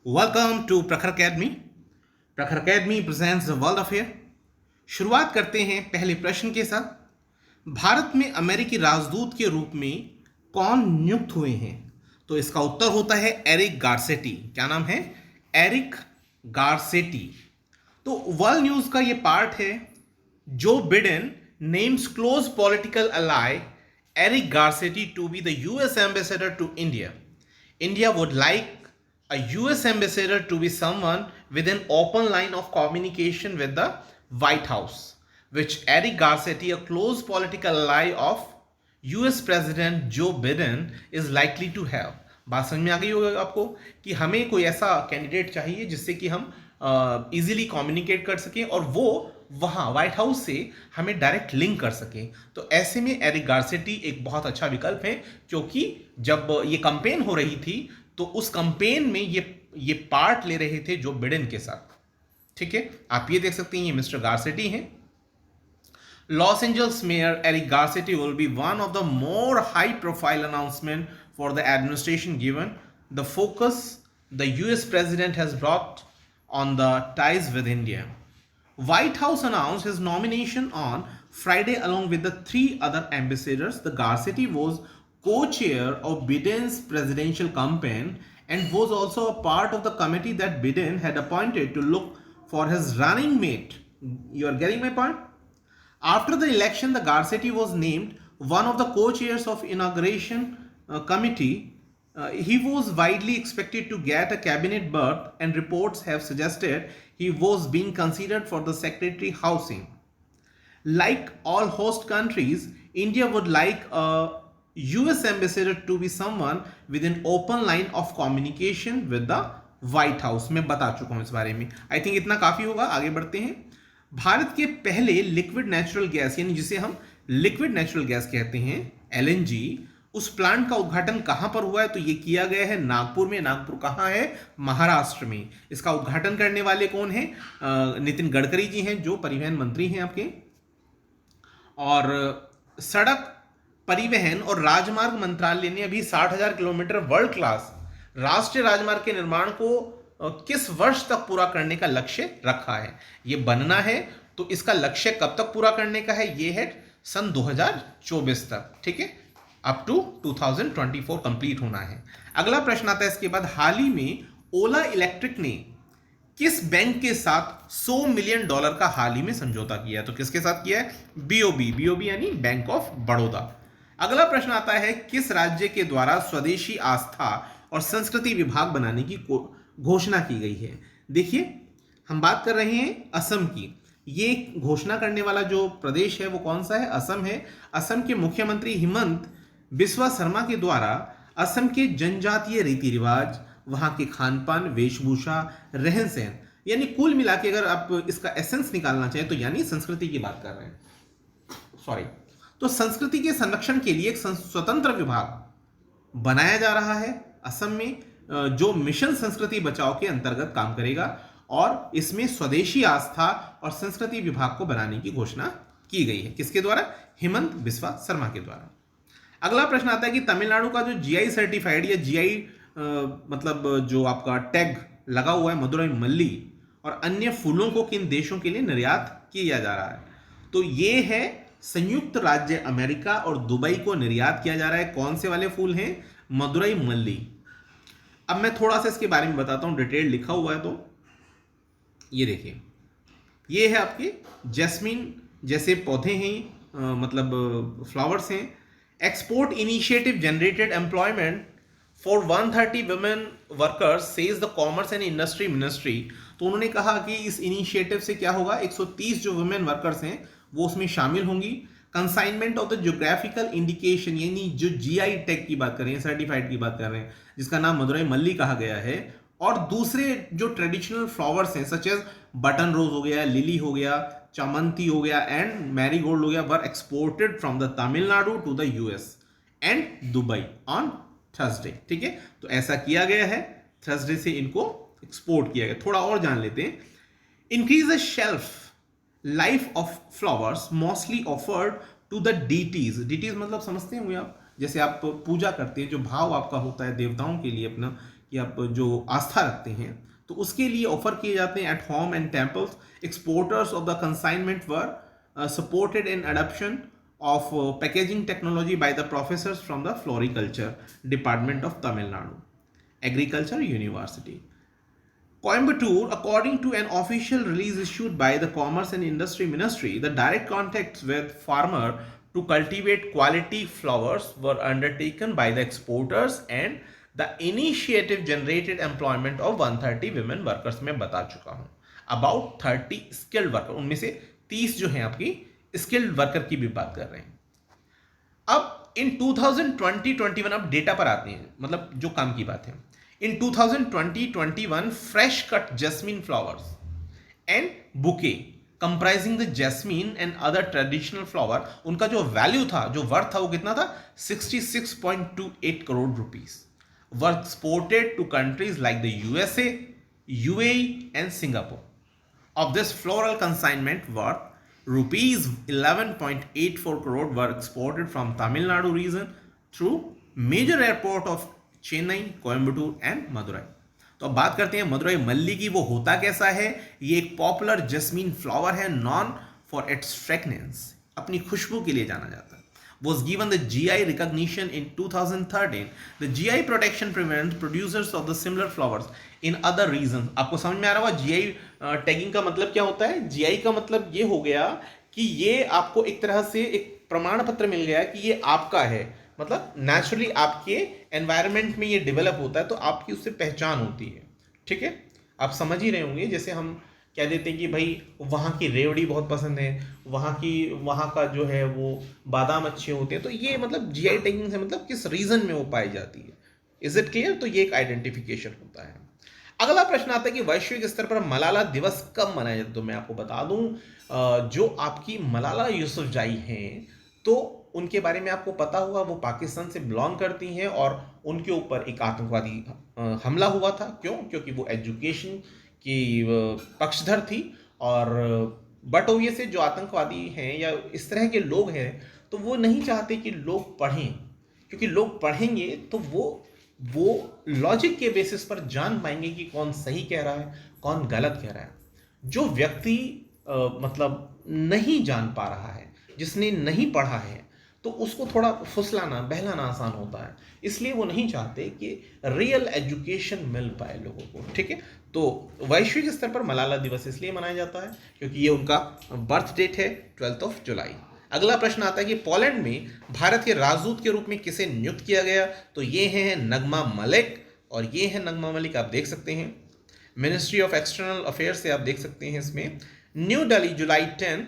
Welcome to प्रखर academy. प्रखर academy presents the world affair. शुरुआत करते हैं पहले प्रश्न के साथ। भारत में अमेरिकी राजदूत के रूप में कौन नियुक्त हुए हैं? तो इसका उत्तर होता है एरिक गारसेटी। क्या नाम है? Eric Garcetti. तो वर्ल्ड न्यूज का ये पार्ट है। Joe Biden names close political ally Eric Garcetti to be the US ambassador to India. India would like a US ambassador to be someone with an open line of communication with the White House, which Eric Garcetti, a close political ally of US President Joe Biden, is likely to have. बात समझ में आ गई होगी आपको कि हमें कोई ऐसा कैंडिडेट चाहिए जिससे कि हम इजीली कम्युनिकेट कर सकें और वो वहाँ व्हाइट हाउस से हमें डायरेक्ट लिंक कर सकें। तो ऐसे में एरिक गारसेटी एक बहुत अच्छा विकल्प है, क्योंकि जब ये कंपेन हो रही थी तो उस कंपेन में ये पार्ट ले रहे थे जो बिडेन के साथ। ठीक है, आप ये देख सकते हैं, ये मिस्टर गारसेटी हैं। Los Angeles Mayor Eric Garcetti will be one of the more high-profile announcements for the administration, given the focus the US president has brought on the ties with India. White House announced his nomination on Friday along with the three other ambassadors. The Garcetti was co-chair of Biden's presidential campaign and was also a part of the committee that Biden had appointed to look for his running mate. You are getting my point? After the election, the Garcetti was named one of the co-chairs of inauguration committee. He was widely expected to get a cabinet berth, and reports have suggested he was being considered for the secretary housing. Like all host countries, India would like a US ambassador to be someone with an open line of communication with the White House. मैं बता चुका हूं इस बारे में। I think इतना काफी होगा, आगे बढ़ते हैं। भारत के पहले लिक्विड नेचुरल गैस, यानी जिसे हम लिक्विड नेचुरल गैस कहते हैं, LNG, उस प्लांट का उद्घाटन कहां पर हुआ है? तो ये किया गया है नागपुर में। नागपुर कहां है? महाराष्ट्र में। इसका उद्घाटन करने वाले कौन हैं? नितिन गडकरी जी हैं, जो परिवहन मंत्री हैं आपके। और सड़क परिवहन और राजमार्ग मंत्रालय ने अभी 60,000 किलोमीटर वर्ल्ड क्लास राष्ट्रीय राजमार्ग के निर्माण को किस वर्ष तक पूरा करने का लक्ष्य रखा है? ये बनना है, तो इसका लक्ष्य कब तक पूरा करने का है? ये है सन 2024 तक। ठीक है, अप टू 2024 कंप्लीट होना है। अगला प्रश्न आता है इसके बाद, हाल ही में ओला इलेक्ट्रिक ने किस बैंक के साथ $100 मिलियन का हाल ही में समझौता किया? तो किसके साथ किया है? BOB यानी बैंक ऑफ बड़ौदा। अगला प्रश्न आता है, किस राज्य के द्वारा स्वदेशी आस्था और संस्कृति विभाग बनाने की घोषणा की गई है? देखिए, हम बात कर रहे हैं असम की। ये घोषणा करने वाला जो प्रदेश है वो कौन सा है? असम है। असम के मुख्यमंत्री हिमंत बिस्वा शर्मा के द्वारा असम के जनजातीय रीति रिवाज, वहां के खान पान, वेशभूषा, रहन सहन, यानी कुल मिला के अगर आप इसका एसेंस निकालना चाहें तो यानी संस्कृति की बात कर रहे हैं, सॉरी, तो संस्कृति के संरक्षण के लिए एक स्वतंत्र विभाग बनाया जा रहा है असम में, जो मिशन संस्कृति बचाओ के अंतर्गत काम करेगा, और इसमें स्वदेशी आस्था और संस्कृति विभाग को बनाने की घोषणा की गई है। किसके द्वारा? हिमंत बिस्वा शर्मा के द्वारा। अगला प्रश्न आता है कि तमिलनाडु का जो GI सर्टिफाइड या GI मतलब जो आपका टैग लगा हुआ है मदुरई मल्ली और अन्य फूलों को किन देशों के लिए निर्यात किया जा रहा है? तो ये है संयुक्त राज्य अमेरिका और दुबई को निर्यात किया जा रहा है। कौन से वाले फूल हैं? मदुरई मल्ली। अब मैं थोड़ा सा इसके बारे में बताता हूं, डिटेल लिखा हुआ है। तो ये देखिए, ये है आपके जैस्मिन जैसे पौधे हैं, मतलब फ्लावर्स हैं। Export initiative generated employment for 130 women workers says the commerce and industry ministry. तो उन्होंने कहा कि इस इनिशिएटिव से क्या होगा, 130 जो वुमेन वर्कर्स हैं वो उसमें शामिल होंगी। Consignment of the geographical indication, यानी जो GI टैग की बात कर रहे हैं, सर्टिफाइड की बात कर रहे हैं, जिसका नाम मदुरई मल्ली कहा गया है, और दूसरे जो ट्रेडिशनल फ्लावर्स हैं सच एज बटन रोज हो गया, लिली हो गया, चामंती हो गया एंड मैरीगोल्ड हो गया, were exported from the Tamil Nadu to the US and Dubai on Thursday. ठीक है, तो ऐसा किया गया है, थर्सडे से इनको एक्सपोर्ट किया गया। थोड़ा और जान लेते हैं। Increase the shelf life of flowers mostly offered to the deities. Deities मतलब समझते होंगे आप, जैसे आप पूजा करते हैं, जो भाव आपका होता है देवताओं के लिए अपना, या जो आस्था रखते हैं, तो उसके लिए ऑफर किए जाते हैं at home and temples. Exporters of the consignment were supported in adoption of packaging technology by the professors from the Floriculture Department of Tamil Nadu Agriculture University. Coimbatore, according to an official release issued by the Commerce and Industry Ministry, the direct contacts with farmer to cultivate quality flowers were undertaken by the exporters and the initiative generated employment of 130 women workers. मैं बता चुका हूँ about 30 skilled worker, उनमें से 30 जो हैं आपकी skilled worker की भी बात कर रहे हैं. अब इन 2020-21 अब डेटा पर आते हैं, मतलब जो काम की बात है. In 2020-21 fresh cut jasmine flowers and bouquet comprising the jasmine and other traditional flower, उनका जो वैल्यू था, जो वर्थ था, वो कितना था? 66.28 crore rupees. Were exported to countries like the USA, UAE and Singapore. Of this floral consignment worth rupees 11.84 crore were exported from Tamil Nadu region through major airport of Chennai, Coimbatore and Madurai. तो अब बात करते हैं मदुरई मल्ली की. वो होता कैसा है? ये एक पॉपुलर जैस्मीन फ्लावर है, नॉन फॉर इट्स फ्रेगनेंस, अपनी खुशबू के लिए जाना जाता है. Was given the GI recognition in 2013. The GI protection prevents producers of the similar flowers in other regions. आपको समझ में आ रहा होगा GI टैगिंग का मतलब क्या होता है? GI का मतलब ये हो गया कि ये आपको एक तरह से एक प्रमाण पत्र मिल गया कि ये आपका है, मतलब नेचुरली आपके एनवायरनमेंट में ये डेवलप होता है, तो आपकी उससे पहचान होती है. ठीक है, आप समझ ही रहे होंगे. जैसे हम कह देते हैं कि भाई वहाँ की रेवड़ी बहुत पसंद है, वहाँ का जो है वो बादाम अच्छे होते हैं, तो ये मतलब जीआई टैगिंग से मतलब किस रीजन में वो पाई जाती है. Is it clear? तो ये एक आइडेंटिफिकेशन होता है. अगला प्रश्न आता है कि वैश्विक स्तर पर मलाला दिवस कब मनाया जाता है? तो मैं आपको बता दूं, जो आपकी मलाला यूसुफजाई हैं, तो उनके बारे में आपको पता होगा, वो पाकिस्तान से बिलोंग करती हैं और उनके ऊपर एक आतंकवादी हमला हुआ था. क्यों? क्योंकि वो एजुकेशन की पक्षधर थी. और बट ओबियस से जो आतंकवादी हैं या इस तरह के लोग हैं, तो वो नहीं चाहते कि लोग पढ़ें, क्योंकि लोग पढ़ेंगे तो वो लॉजिक के बेसिस पर जान पाएंगे कि कौन सही कह रहा है, कौन गलत कह रहा है. जो व्यक्ति मतलब नहीं जान पा रहा है, जिसने नहीं पढ़ा है, तो उसको थोड़ा फुसलाना, बहलाना आसान होता है. इसलिए वो नहीं चाहते कि रियल एजुकेशन मिल पाए लोगों को. ठीक है, तो वैश्विक स्तर पर मलाला दिवस इसलिए मनाया जाता है क्योंकि ये उनका बर्थ डेट है, 12 जुलाई. अगला प्रश्न आता है कि पोलैंड में भारत के राजदूत के रूप में किसे नियुक्त किया गया? तो ये हैं नगमा मलिक, और ये है नगमा मलिक, आप देख सकते हैं मिनिस्ट्री ऑफ एक्सटर्नल अफेयर्स से आप देख सकते हैं इसमें. New Delhi, July 10.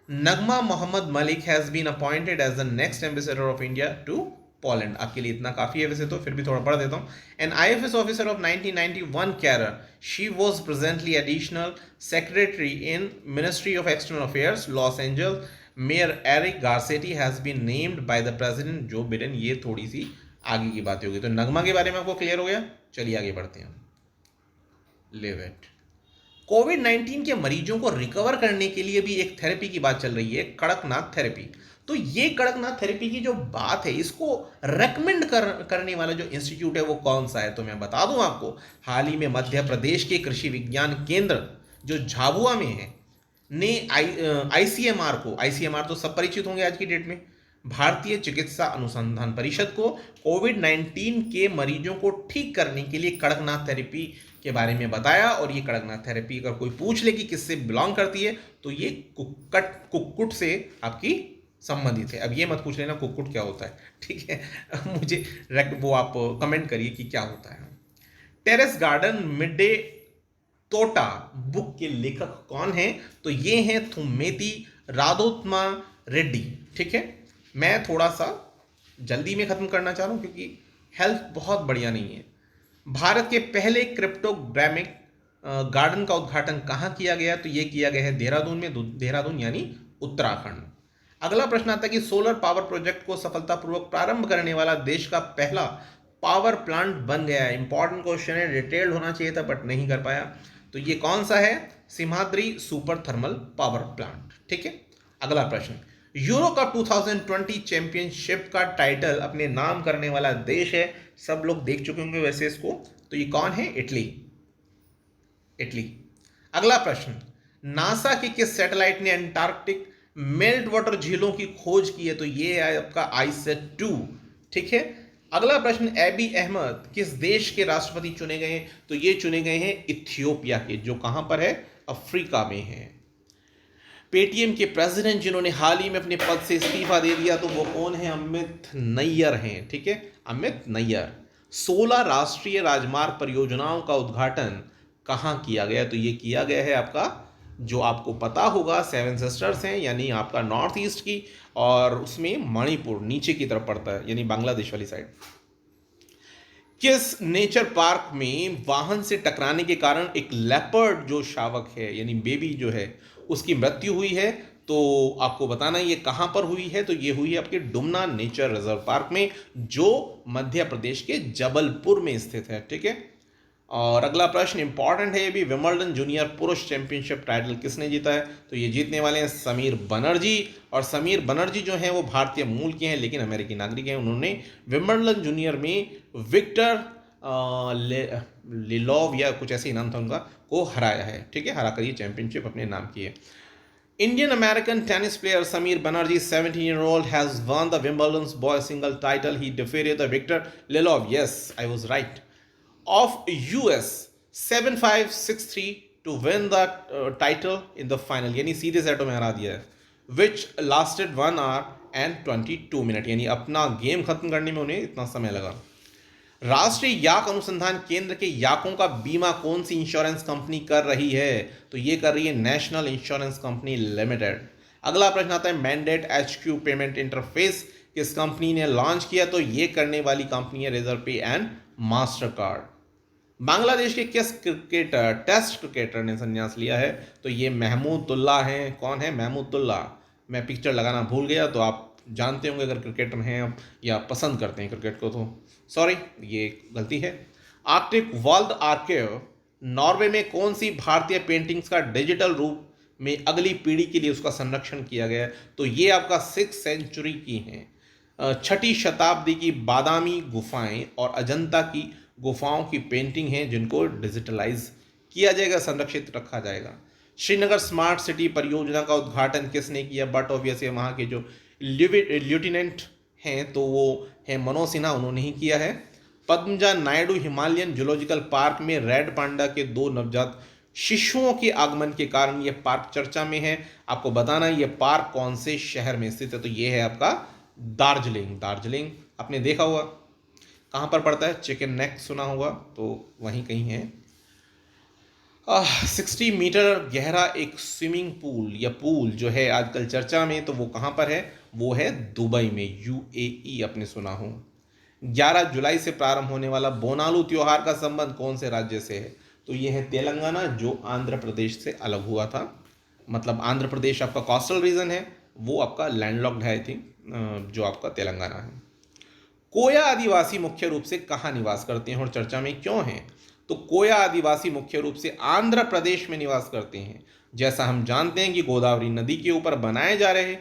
Nagma Mohammad Malik has been appointed as the next ambassador of India to Poland. आपके लिए इतना काफ़ी है वैसे तो, फिर भी थोड़ा पढ़ देता हूँ. An IFS officer of 1991 career, she was presently additional secretary in ministry of external affairs, Los Angeles. Mayor Eric Garcetti has been named by the president Joe Biden. ये थोड़ी सी आगे की बात होगी. तो नगमा के बारे में आपको क्लियर हो गया. चलिए आगे बढ़ते हैं. Live it. कोविड-19 के मरीजों को रिकवर करने के लिए भी एक थेरेपी की बात चल रही है, कड़कनाथ थेरेपी. तो ये कड़कनाथ थेरेपी की जो बात है, इसको रेकमेंड करने वाला जो इंस्टीट्यूट है वो कौन सा है? तो मैं बता दूं आपको, हाल ही में मध्य प्रदेश के कृषि विज्ञान केंद्र जो झाबुआ में है ने ICMR को, ICMR तो सब परिचित होंगे आज की डेट में, भारतीय चिकित्सा अनुसंधान परिषद को कोविड-19 के मरीजों को ठीक करने के लिए कड़कनाथ थेरेपी के बारे में बताया. और ये कड़कनाथ थेरेपी अगर कोई पूछ ले कि किससे बिलोंग करती है, तो ये कुक्कुट से आपकी संबंधित है. अब ये मत पूछ लेना कुक्कुट क्या होता है, ठीक है? मुझे वो आप कमेंट करिए कि क्या होता है. टेरेस गार्डन मिड डे तोटा बुक के लेखक कौन हैं? तो ये हैं थुम्मेती राधोत्मा रेड्डी. ठीक है, मैं थोड़ा सा जल्दी में ख़त्म करना चाह रहा हूँ क्योंकि हेल्थ बहुत बढ़िया नहीं है. भारत के पहले क्रिप्टोग्रामिक गार्डन का उद्घाटन कहाँ किया गया? तो ये किया गया है देहरादून में, देहरादून यानी उत्तराखंड. अगला प्रश्न आता है कि सोलर पावर प्रोजेक्ट को सफलतापूर्वक प्रारंभ करने वाला देश का पहला पावर प्लांट बन गया है. इंपॉर्टेंट क्वेश्चन है, डिटेल्ड होना चाहिए था बट नहीं कर पाया. तो ये कौन सा है? Simhadri super thermal power plant. ठीक है, अगला प्रश्न. यूरो कप 2020 चैंपियनशिप का टाइटल अपने नाम करने वाला देश है. सब लोग देख चुके होंगे वैसे इसको. तो ये कौन है? इटली। इटली। अगला प्रश्न, नासा के किस सैटेलाइट ने अंटार्कटिक मेल्ट वाटर झीलों की खोज की है? तो ये है आपका आईसैट-2। ठीक है। अगला प्रश्न, एबी अहमद किस देश के राष्ट्रपति चुने गए हैं? तो ये चुने गए हैं इथियोपिया के, जो कहां पर है? अफ्रीका में है। पेटीएम के प्रेसिडेंट जिन्होंने हाल ही में अपने पद से इस्तीफा दे दिया, तो वो कौन है? अमित नैयर हैं। ठीक है, अमित नैयर। 16 राष्ट्रीय राजमार्ग परियोजनाओं का उद्घाटन कहाँ किया गया? तो ये किया गया है आपका, जो आपको पता होगा, सेवन सिस्टर्स हैं, यानी आपका नॉर्थ ईस्ट की, और उसमें मणिपुर नीचे की तरफ पड़ता है, यानी बांग्लादेश वाली साइड। किस नेचर पार्क में वाहन से टकराने के कारण एक लेपर्ड जो शावक है, यानी बेबी जो है, उसकी मृत्यु हुई है? तो आपको बताना ये कहां पर हुई है? तो ये हुई है आपके डुमना नेचर रिजर्व पार्क में, जो मध्य प्रदेश के जबलपुर में स्थित है। ठीक है। और अगला प्रश्न इंपॉर्टेंट है ये भी, विंबलडन जूनियर पुरुष चैंपियनशिप टाइटल किसने जीता है? तो ये जीतने वाले हैं समीर बनर्जी। और समीर बनर्जी जो हैं वो भारतीय मूल के हैं, लेकिन अमेरिकी नागरिक हैं। उन्होंने विंबलडन जूनियर में विक्टर लिलोव या कुछ ऐसे ही नाम था उनका, को हराया है। ठीक है, हराकर ये चैंपियनशिप अपने नाम की है। Indian American tennis player Samir Banerjee, 17-year-old, has won the Wimbledon's boys single title. He defeated the Victor Lilov. Yes, I was right. Of US 7-5, 6-3 to win the title in the final. यानी सीधे सेटों में हरा दिया है. Which lasted 1 hour and 22 minutes. यानी अपना game खत्म करने में उन्हें इतना समय लगा. राष्ट्रीय याक अनुसंधान केंद्र के याकों का बीमा कौन सी इंश्योरेंस कंपनी कर रही है? तो ये कर रही है नेशनल इंश्योरेंस कंपनी लिमिटेड। अगला प्रश्न आता है, मैंडेट HQ पेमेंट इंटरफेस किस कंपनी ने लॉन्च किया? तो ये करने वाली कंपनी है रिजर्व पे एंड मास्टर कार्ड। बांग्लादेश के किस क्रिकेटर, टेस्ट क्रिकेटर ने संन्यास लिया है? तो ये महमूदुल्लाह हैं। कौन है? महमूदुल्लाह। मैं पिक्चर लगाना भूल गया, तो आप जानते होंगे अगर क्रिकेटर हैं या पसंद करते हैं क्रिकेट को, तो सॉरी, ये गलती है। आर्कटिक वर्ल्ड आर्काइव नॉर्वे में कौन सी भारतीय पेंटिंग्स का डिजिटल रूप में अगली पीढ़ी के लिए उसका संरक्षण किया गया है? तो ये आपका 6th सेंचुरी की हैं, 6ठी शताब्दी की बादामी गुफाएं और अजंता की गुफाओं की पेंटिंग हैं, जिनको डिजिटलाइज किया जाएगा, संरक्षित रखा जाएगा। श्रीनगर स्मार्ट सिटी परियोजना का उद्घाटन किसने किया? बट ऑब्वियसली वहाँ के जो लेफ्टिनेंट हैं तो वो है मनोज सिन्हा, उन्होंने ही किया है। Padmaja Naidu Himalayan zoological park में रेड पांडा के 2 नवजात शिशुओं के आगमन के कारण यह पार्क चर्चा में है। आपको बताना है ये पार्क कौन से शहर में स्थित है? तो ये है आपका दार्जिलिंग। दार्जिलिंग आपने देखा होगा, कहाँ पर पड़ता है? चिकन नेक सुना होगा, तो वहीं कहीं है। 60 मीटर गहरा एक स्विमिंग पूल या पूल जो है आजकल चर्चा में, तो वो कहाँ पर है? वो है दुबई में, UAE आपने सुना हो। 11 जुलाई से प्रारंभ होने वाला बोनालू त्योहार का संबंध कौन से राज्य से है? तो ये है तेलंगाना, जो आंध्र प्रदेश से अलग हुआ था। मतलब आंध्र प्रदेश आपका कोस्टल रीजन है, वो आपका लैंडलॉक्ड है आई थिंक, जो आपका तेलंगाना है। कोया आदिवासी मुख्य रूप से कहाँ निवास करते हैं और चर्चा में क्यों हैं? तो कोया आदिवासी मुख्य रूप से आंध्र प्रदेश में निवास करते हैं। जैसा हम जानते हैं कि गोदावरी नदी के ऊपर बनाए जा रहे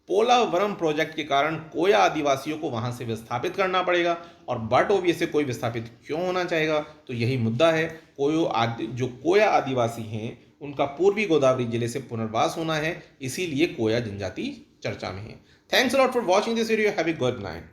पोलावरम प्रोजेक्ट के कारण कोया आदिवासियों को वहां से विस्थापित करना पड़ेगा। और बट ओबियसली कोई विस्थापित क्यों होना चाहेगा? तो यही मुद्दा है। जो कोया आदिवासी हैं उनका पूर्वी गोदावरी जिले से पुनर्वास होना है, इसीलिए कोया जनजाति चर्चा में है। Thanks a lot for watching this video. Have a good night.